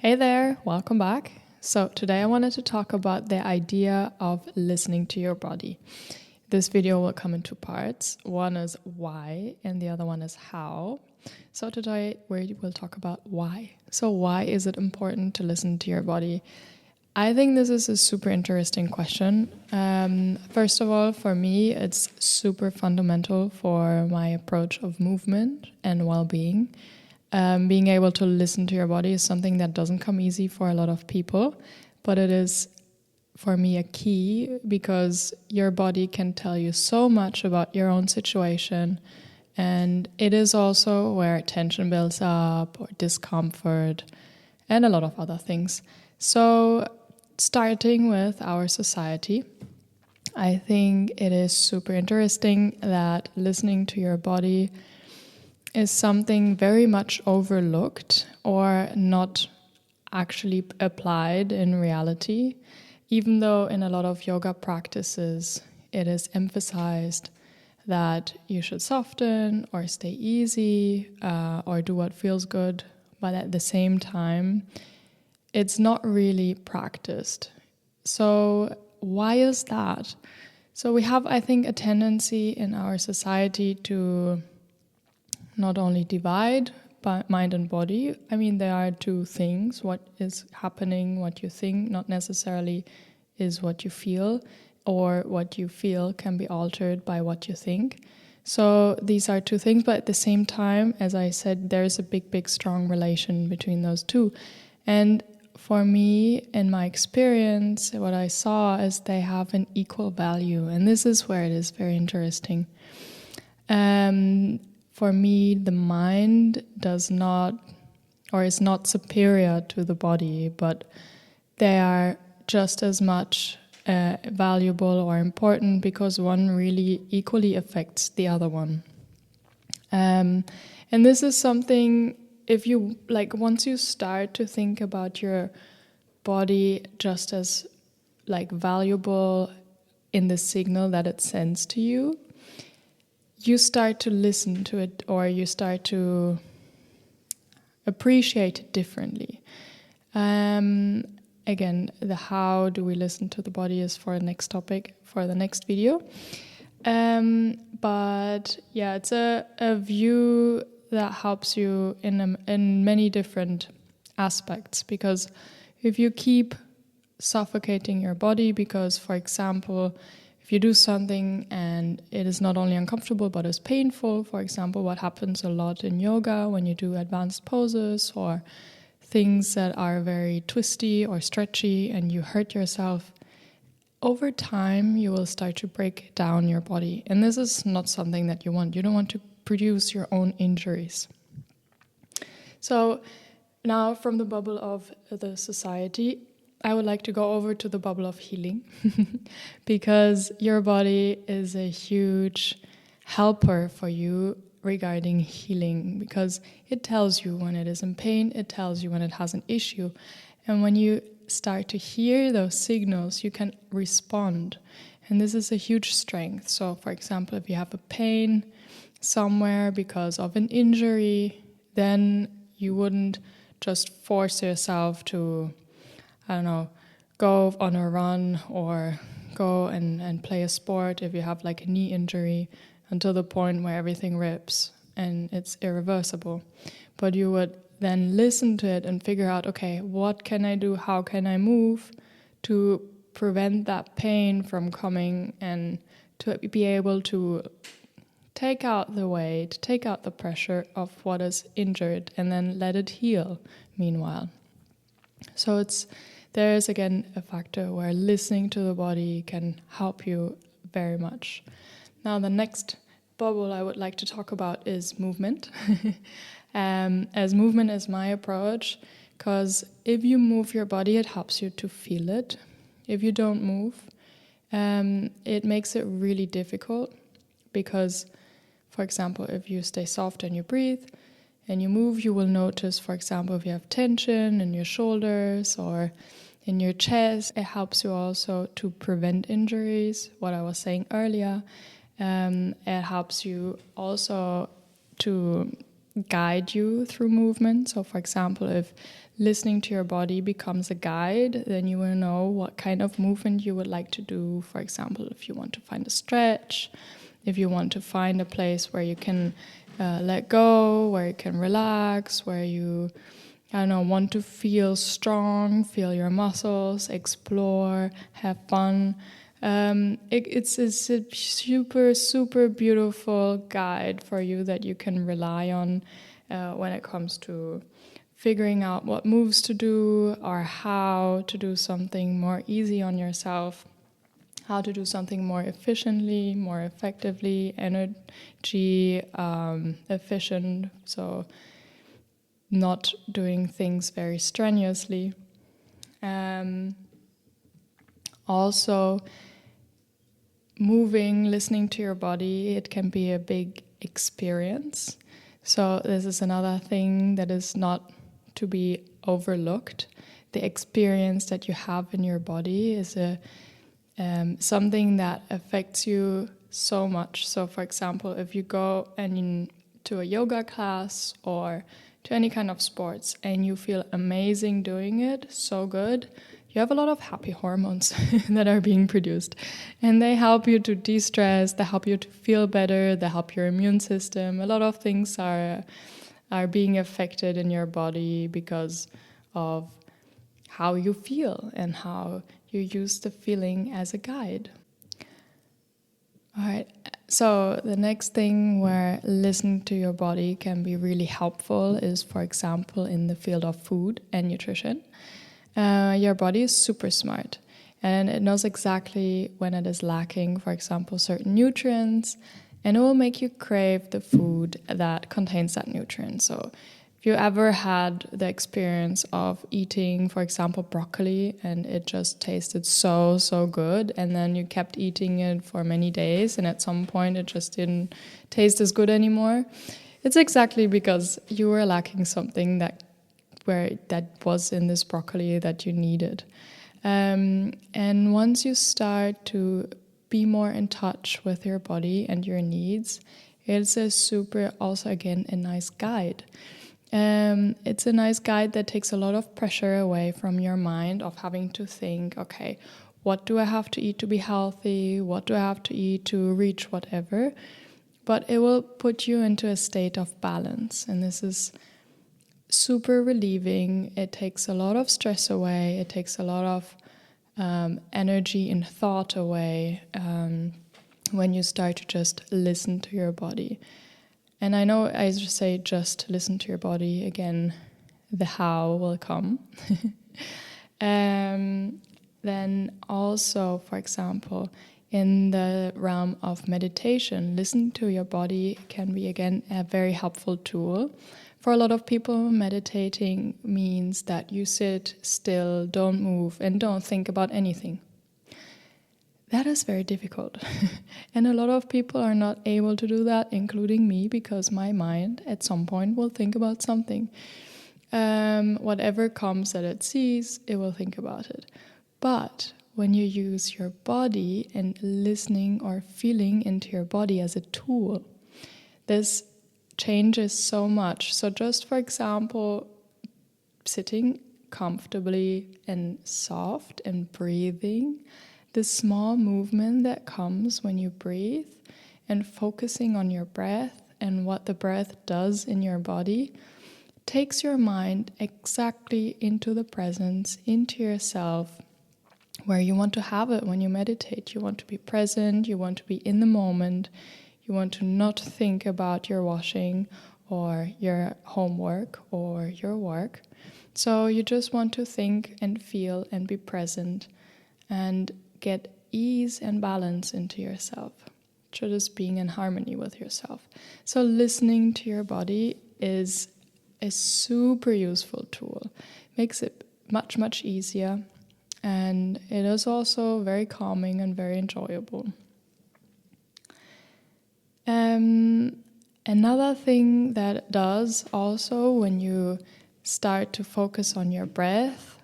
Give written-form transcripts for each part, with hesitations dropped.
Hey there, welcome back. So today I wanted to talk about the idea of listening to your body. This video will come in two parts. One is why and the other one is how. So today we will talk about why. So why is it important to listen to your body? I think this is a super interesting question. First of all, for me, it's super fundamental for my approach of movement and well-being. Being able to listen to your body is something that doesn't come easy for a lot of people, but it is for me a key because your body can tell you so much about your own situation, and it is also where tension builds up or discomfort and a lot of other things. So starting with our society, I think it is super interesting that listening to your body is something very much overlooked or not actually applied in reality, even though in a lot of yoga practices it is emphasized that you should soften or stay easy or do what feels good, but at the same time it's not really practiced. So why is that? So we have, I think, a tendency in our society to not only divide mind and body. I mean, there are two things. What is happening, what you think, not necessarily is what you feel, or what you feel can be altered by what you think. So these are two things, but at the same time, as I said, there's a big, strong relation between those two. And for me, in my experience, what I saw is they have an equal value. And this is where it is very interesting. For me, the mind does not, or is not superior to the body, but they are just as much valuable or important because one really equally affects the other one. And this is something, if you, once you start to think about your body just as, valuable in the signal that it sends to you, you start to listen to it, or you start to appreciate it differently. Again, the how do we listen to the body is for the next topic, for the next video. But yeah, it's a view that helps you in many different aspects, because if you keep suffocating your body because, for example, if you do something and it is not only uncomfortable but is painful, for example, what happens a lot in yoga when you do advanced poses or things that are very twisty or stretchy and you hurt yourself, over time you will start to break down your body. And this is not something that you want. You don't want to produce your own injuries. So now from the bubble of the society, I would like to go over to the bubble of healing because your body is a huge helper for you regarding healing, because it tells you when it is in pain, it tells you when it has an issue. And when you start to hear those signals, you can respond. And this is a huge strength. So, for example, if you have a pain somewhere because of an injury, then you wouldn't just force yourself to, go on a run or go and play a sport if you have a knee injury until the point where everything rips and it's irreversible. But you would then listen to it and figure out, okay, what can I do? How can I move to prevent that pain from coming and to be able to take out the weight, take out the pressure of what is injured and then let it heal meanwhile. So there is again a factor where listening to the body can help you very much. Now the next bubble I would like to talk about is movement. As movement is my approach, because if you move your body, it helps you to feel it. If you don't move, it makes it really difficult, because, for example, if you stay soft and you breathe and you move, you will notice, for example, if you have tension in your shoulders or in your chest, it helps you also to prevent injuries, what I was saying earlier. It helps you also to guide you through movement. So, for example, if listening to your body becomes a guide, then you will know what kind of movement you would like to do. For example, if you want to find a stretch, if you want to find a place where you can let go, where you can relax, where you, I don't know, want to feel strong, feel your muscles, explore, have fun. It's a super, super beautiful guide for you that you can rely on when it comes to figuring out what moves to do or how to do something more easy on yourself, how to do something more efficiently, more effectively, energy efficient, so not doing things very strenuously. Also, moving, listening to your body, it can be a big experience. So this is another thing that is not to be overlooked. The experience that you have in your body is something that affects you so much. So for example, if you go to a yoga class or to any kind of sports and you feel amazing doing it, so good, you have a lot of happy hormones that are being produced. And they help you to de-stress, they help you to feel better, they help your immune system. A lot of things are being affected in your body because of how you feel and how you use the feeling as a guide. All right, so the next thing where listening to your body can be really helpful is, for example, in the field of food and nutrition. Your body is super smart and it knows exactly when it is lacking, for example, certain nutrients, and it will make you crave the food that contains that nutrient. So if you ever had the experience of eating, for example, broccoli, and it just tasted so, so good, and then you kept eating it for many days, and at some point it just didn't taste as good anymore, it's exactly because you were lacking something that was in this broccoli that you needed. And once you start to be more in touch with your body and your needs, it's a super, also again, a nice guide. It's a nice guide that takes a lot of pressure away from your mind of having to think, okay, what do I have to eat to be healthy? What do I have to eat to reach whatever? But it will put you into a state of balance. And this is super relieving. It takes a lot of stress away. It takes a lot of energy and thought away when you start to just listen to your body. And I know I just say just listen to your body. Again, the how will come. Then also, for example, in the realm of meditation, listen to your body can be, again, a very helpful tool. For a lot of people, meditating means that you sit still, don't move, and don't think about anything. That is very difficult. And a lot of people are not able to do that, including me, because my mind at some point will think about something. Whatever comes that it sees, it will think about it. But when you use your body and listening or feeling into your body as a tool, this changes so much. So just for example, sitting comfortably and soft and breathing, the small movement that comes when you breathe and focusing on your breath and what the breath does in your body takes your mind exactly into the presence, into yourself, where you want to have it when you meditate. You want to be present, you want to be in the moment, you want to not think about your washing or your homework or your work. So you just want to think and feel and be present and get ease and balance into yourself. Just being in harmony with yourself. So listening to your body is a super useful tool. Makes it much, much easier. And it is also very calming and very enjoyable. Another thing that it does also when you start to focus on your breath,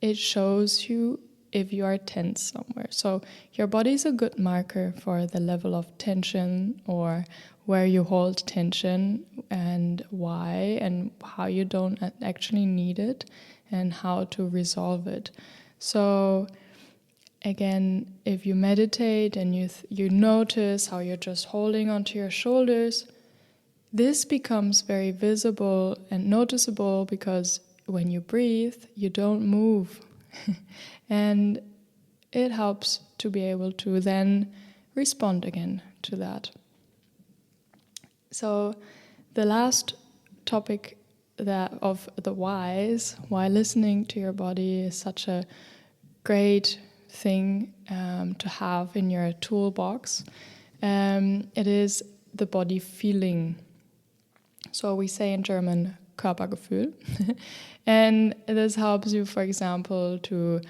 it shows you if you are tense somewhere. So your body is a good marker for the level of tension or where you hold tension and why, and how you don't actually need it, and how to resolve it. So again, if you meditate and you notice how you're just holding onto your shoulders, this becomes very visible and noticeable, because when you breathe, you don't move. And it helps to be able to then respond again to that. So the last topic that of the whys, why listening to your body is such a great thing to have in your toolbox. It is the body feeling. So we say in German Körpergefühl. And this helps you, for example, to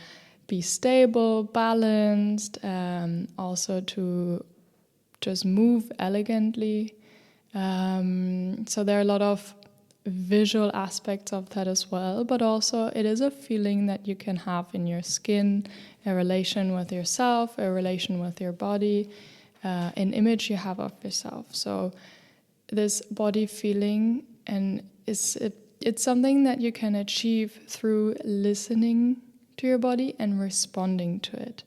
be stable, balanced, also to just move elegantly. So there are a lot of visual aspects of that as well, but also it is a feeling that you can have in your skin, a relation with yourself, a relation with your body, an image you have of yourself. So this body feeling, and it's something that you can achieve through listening to your body and responding to it.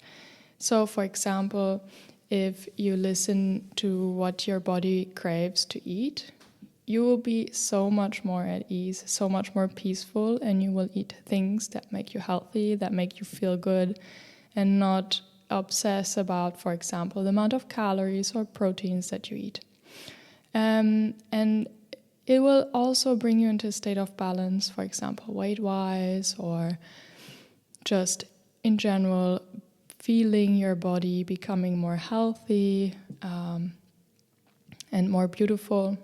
So for example, if you listen to what your body craves to eat, you will be so much more at ease, so much more peaceful, and you will eat things that make you healthy, that make you feel good, and not obsess about, for example, the amount of calories or proteins that you eat. And it will also bring you into a state of balance, for example, weight-wise, or just in general, feeling your body becoming more healthy and more beautiful.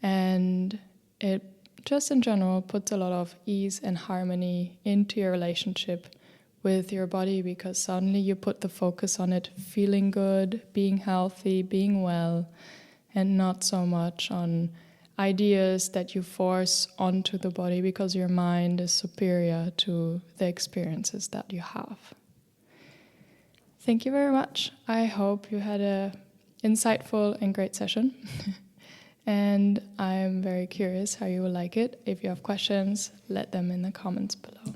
And it just in general puts a lot of ease and harmony into your relationship with your body, because suddenly you put the focus on it feeling good, being healthy, being well, and not so much on ideas that you force onto the body because your mind is superior to the experiences that you have. Thank you very much. I hope you had a insightful and great session. And I'm very curious how you will like it. If you have questions, let them in the comments below.